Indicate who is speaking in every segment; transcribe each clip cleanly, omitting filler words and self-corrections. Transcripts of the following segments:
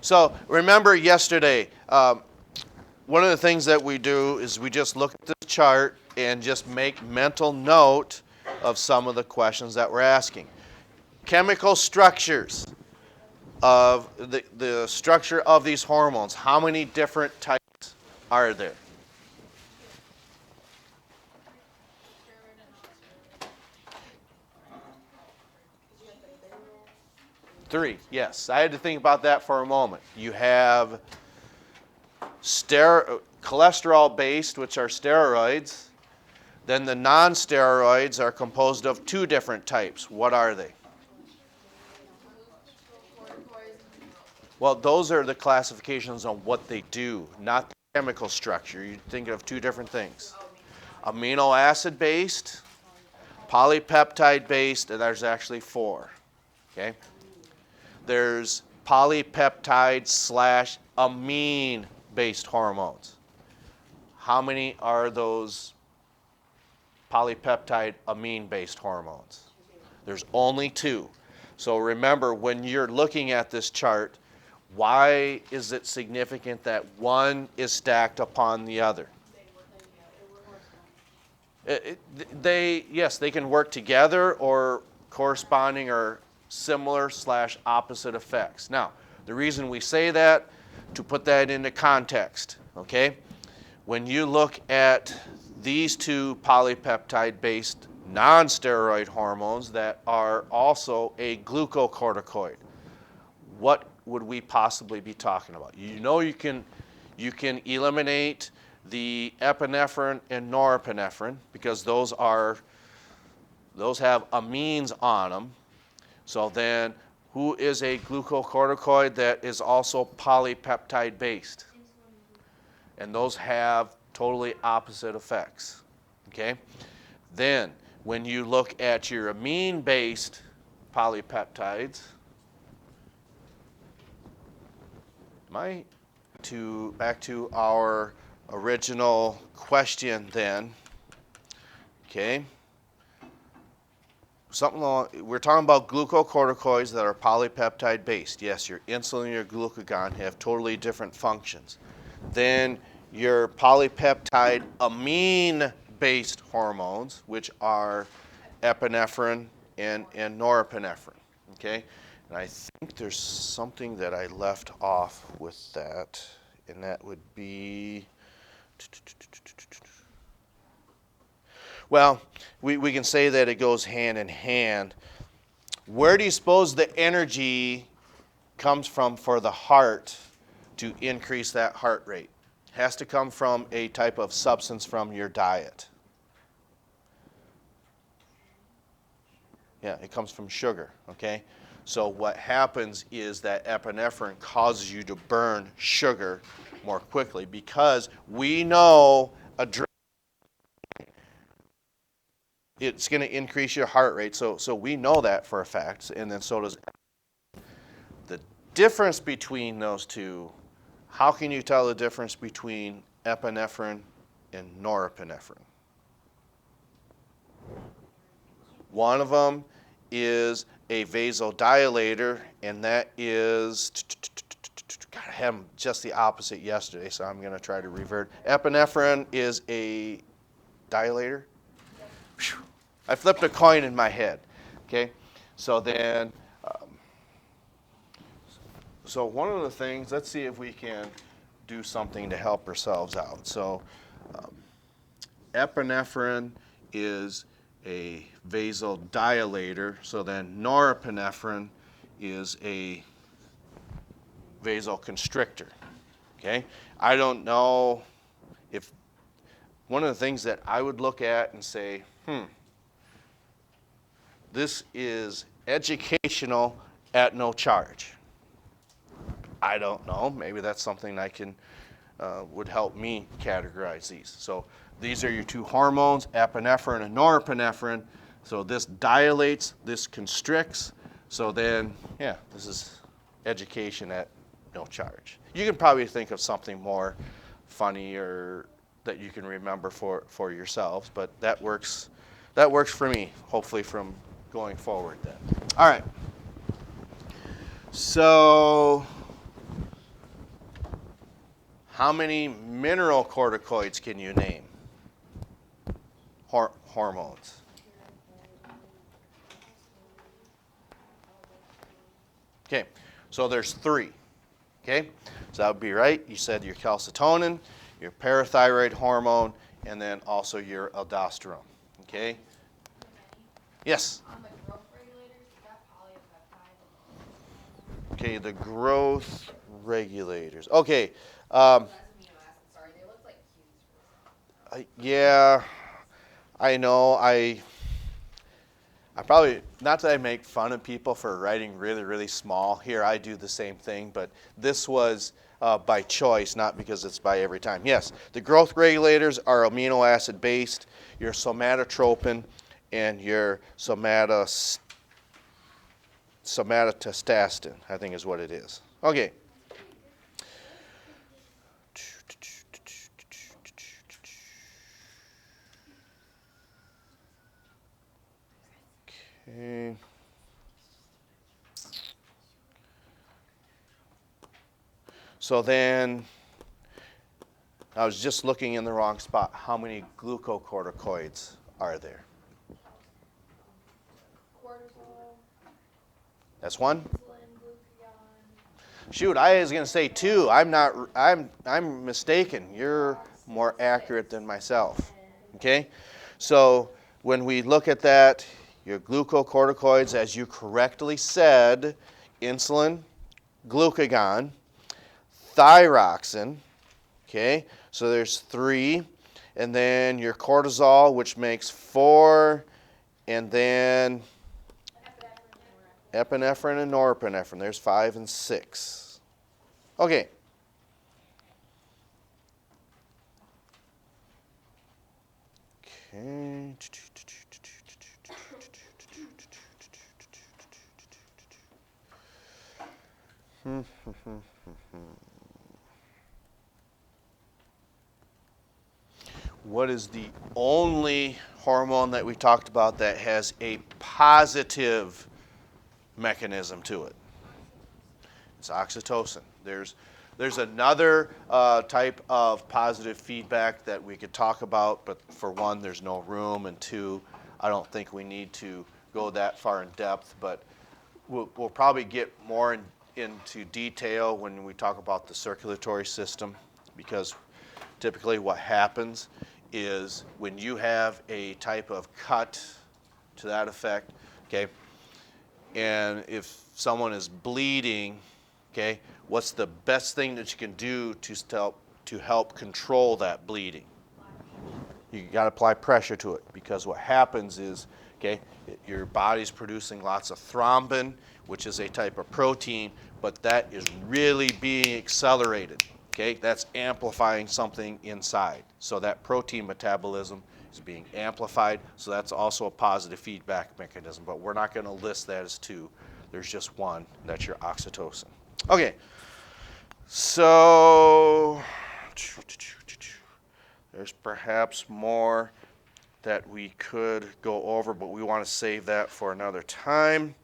Speaker 1: So remember yesterday, one of the things that we do is we just look at the chart and just make mental note of some of the questions that we're asking. Chemical structures of the structure of these hormones. How many different types are there? Three, yes. I had to think about that for a moment. You have cholesterol-based, which are steroids. Then the non-steroids are composed of two different types. What are they? Well, those are the classifications on what they do, not the chemical structure. You think of two different things. Amino acid-based, polypeptide-based, and there's actually four. Okay? There's polypeptide/amine-based hormones. How many are those polypeptide amine-based hormones? There's only two. So remember, when you're looking at this chart, why is it significant that one is stacked upon the other? Yes, they can work together or corresponding or similar/opposite effects. Now, the reason we say that, to put that into context, okay? When you look at these two polypeptide-based non-steroid hormones that are also a glucocorticoid, what would we possibly be talking about? You know you can eliminate the epinephrine and norepinephrine because those have amines on them. So then, who is a glucocorticoid that is also polypeptide-based? And those have totally opposite effects, okay? Then, when you look at your amine-based polypeptides, back to our original question then, okay? We're talking about glucocorticoids that are polypeptide based. Yes, your insulin and your glucagon have totally different functions. Then your polypeptide amine based hormones, which are epinephrine and norepinephrine. Okay? And I think there's something that I left off with that, and that would be, well, we can say that it goes hand in hand. Where do you suppose the energy comes from for the heart to increase that heart rate? It has to come from a type of substance from your diet. Yeah, it comes from sugar, okay? So what happens is that epinephrine causes you to burn sugar more quickly because we know it's going to increase your heart rate. So we know that for a fact, and then so does the difference between those two. How can you tell the difference between epinephrine and norepinephrine? One of them is a vasodilator, and that is, God, I had just the opposite yesterday, so I'm going to try to revert. Epinephrine is a dilator. Whew. I flipped a coin in my head, okay? So then, so one of the things, let's see if we can do something to help ourselves out. So epinephrine is a vasodilator, so then norepinephrine is a vasoconstrictor, okay? I don't know if, one of the things that I would look at and say, this is educational at no charge. I don't know, maybe that's something I can, would help me categorize these. So these are your two hormones, epinephrine and norepinephrine. So this dilates, this constricts. So then, yeah, this is education at no charge. You can probably think of something more funny or that you can remember for yourselves, but that works for me, hopefully from going forward then. All right. So How many mineral corticoids can you name? Hormones. Okay, so there's 3. Okay, so that would be right. You said your calcitonin, your parathyroid hormone, and then also your aldosterone. Okay? Yes?
Speaker 2: On the growth regulators, is that polypeptide?
Speaker 1: Okay, the growth regulators. Okay.
Speaker 2: That's amino acids, sorry. They look like cues for a second.
Speaker 1: Yeah, I know. I probably, not that I make fun of people for writing really, really small. Here, I do the same thing, but this was by choice, not because it's by every time. Yes, the growth regulators are amino acid based. Your somatotropin and your somatostatin, I think is what it is. Okay. Okay. So then, I was just looking in the wrong spot. How many glucocorticoids are there?
Speaker 2: Cortisol,
Speaker 1: That's 1?
Speaker 2: insulin, glucagon.
Speaker 1: Shoot, I was going to say 2. I'm mistaken. You're more accurate than myself. Okay? So when we look at that, your glucocorticoids, as you correctly said, insulin, glucagon, thyroxine, okay? So there's 3. And then your cortisol, which makes 4, and then epinephrine and norepinephrine. There's 5 and 6. Okay. Okay. What is the only hormone that we talked about that has a positive mechanism to it? It's oxytocin. There's another type of positive feedback that we could talk about, but for one, there's no room, and 2, I don't think we need to go that far in depth, but we'll probably get more into detail when we talk about the circulatory system, because typically what happens is when you have a type of cut to that effect, okay, and if someone is bleeding, okay, what's the best thing that you can do to help control that bleeding? You got to apply pressure to it, because what happens is, okay, your body's producing lots of thrombin, which is a type of protein, but that is really being accelerated. Okay, that's amplifying something inside. So that protein metabolism is being amplified. So that's also a positive feedback mechanism. But we're not going to list that as 2. There's just 1. That's your oxytocin. Okay. So there's perhaps more that we could go over, but we want to save that for another time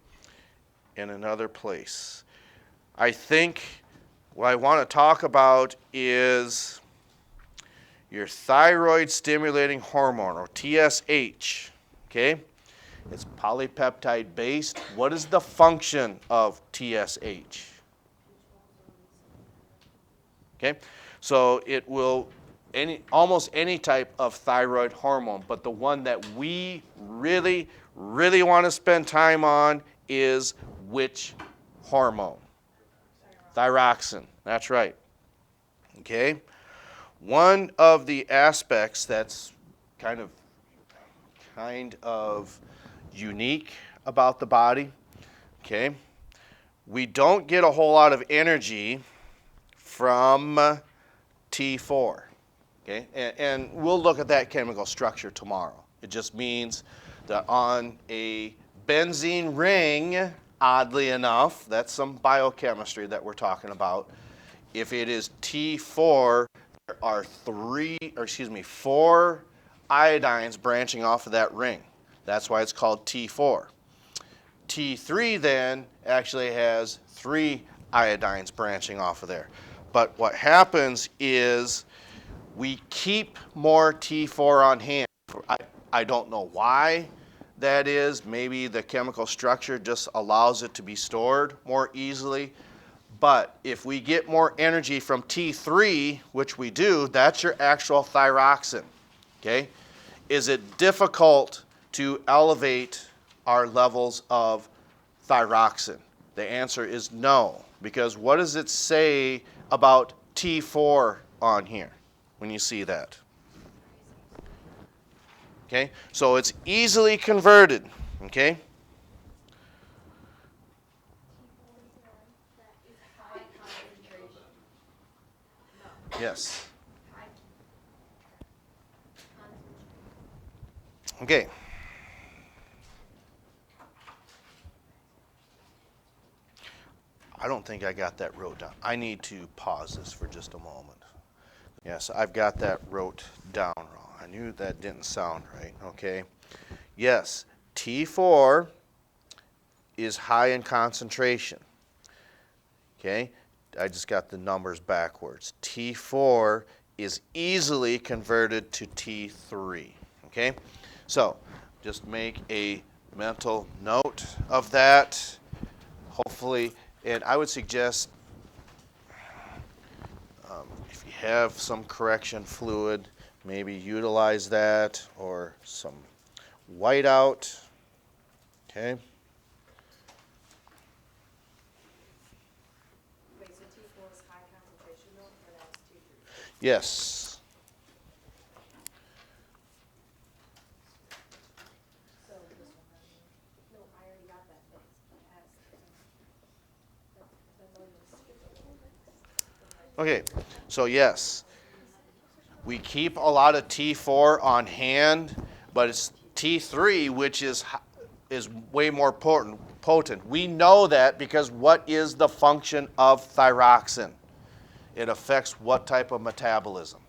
Speaker 1: in another place. I think what I want to talk about is your thyroid stimulating hormone, or TSH, okay? It's polypeptide based. What is the function of TSH? Okay, so it will almost any type of thyroid hormone, but the one that we really, really want to spend time on is which hormone? Thyroxine, that's right. Okay, one of the aspects that's kind of unique about the body, okay, we don't get a whole lot of energy from T4, okay, and we'll look at that chemical structure tomorrow. It just means that on a benzene ring, oddly enough, that's some biochemistry that we're talking about. If it is T4, there are 4 iodines branching off of that ring. That's why it's called T4. T3 then actually has 3 iodines branching off of there. But what happens is we keep more T4 on hand. I don't know why that is. Maybe the chemical structure just allows it to be stored more easily. But if we get more energy from T3, which we do, that's your actual thyroxine. Okay? Is it difficult to elevate our levels of thyroxine? The answer is no, because what does it say about T4 on here when you see that? Okay, so it's easily converted, okay?
Speaker 2: High concentration.
Speaker 1: Yes. Okay. I don't think I got that wrote down. I need to pause this for just a moment. Yes, I've got that wrote down wrong. I knew that didn't sound right, okay? Yes, T4 is high in concentration, okay? I just got the numbers backwards. T4 is easily converted to T3, okay? So just make a mental note of that. Hopefully, and I would suggest if you have some correction fluid, maybe utilize that or some whiteout, okay?
Speaker 3: Wait, so T4 is high concentration though, or that's T3?
Speaker 1: Yes.
Speaker 3: So this one, no, I already got that fixed. I asked, that's all you
Speaker 1: Okay, so yes, we keep a lot of T4 on hand, but it's T3 which is way more potent. We know that because what is the function of thyroxine? It affects what type of metabolism?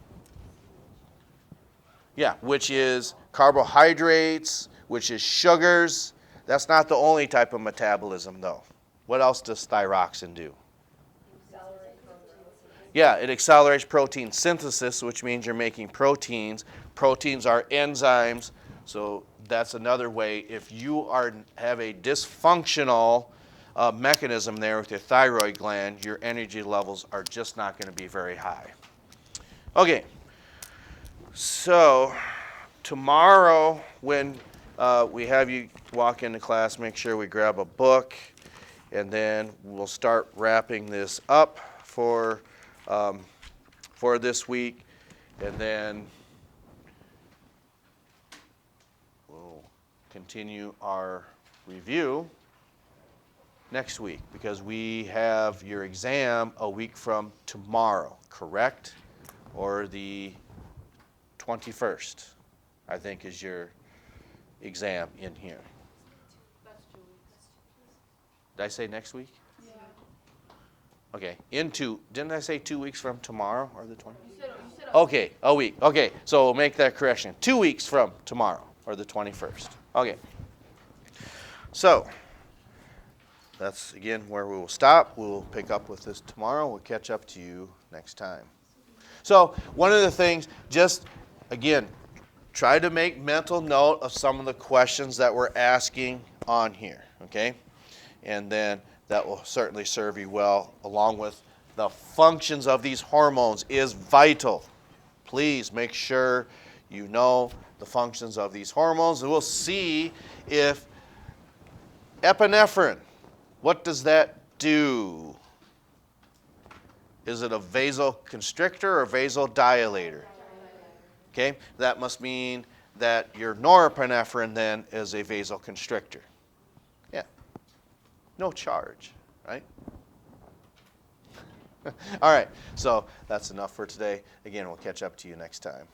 Speaker 1: Yeah, which is carbohydrates, which is sugars. That's not the only type of metabolism though. What else does thyroxine do? Yeah, it accelerates protein synthesis, which means you're making proteins. Proteins are enzymes, so that's another way. If you have a dysfunctional mechanism there with your thyroid gland, your energy levels are just not going to be very high. Okay, so tomorrow when we have you walk into class, make sure we grab a book, and then we'll start wrapping this up for this week, and then we'll continue our review next week because we have your exam a week from tomorrow, correct? Or the 21st, I think, is your exam in here.
Speaker 3: That's 2 weeks.
Speaker 1: Did I say next week? Yeah. Okay, didn't I say 2 weeks from tomorrow or the 20th?
Speaker 2: You said
Speaker 1: Okay, a week. Okay, so we'll make that correction. 2 weeks from tomorrow, or the 21st. Okay. So, that's, again, where we will stop. We'll pick up with this tomorrow. We'll catch up to you next time. So, one of the things, just, again, try to make mental note of some of the questions that we're asking on here, okay? And then that will certainly serve you well, along with the functions of these hormones is vital. Please make sure you know the functions of these hormones, and we'll see if epinephrine, what does that do? Is it a vasoconstrictor or vasodilator? Okay, that must mean that your norepinephrine then is a vasoconstrictor. Yeah, no charge, right? All right, so that's enough for today. Again, we'll catch up to you next time.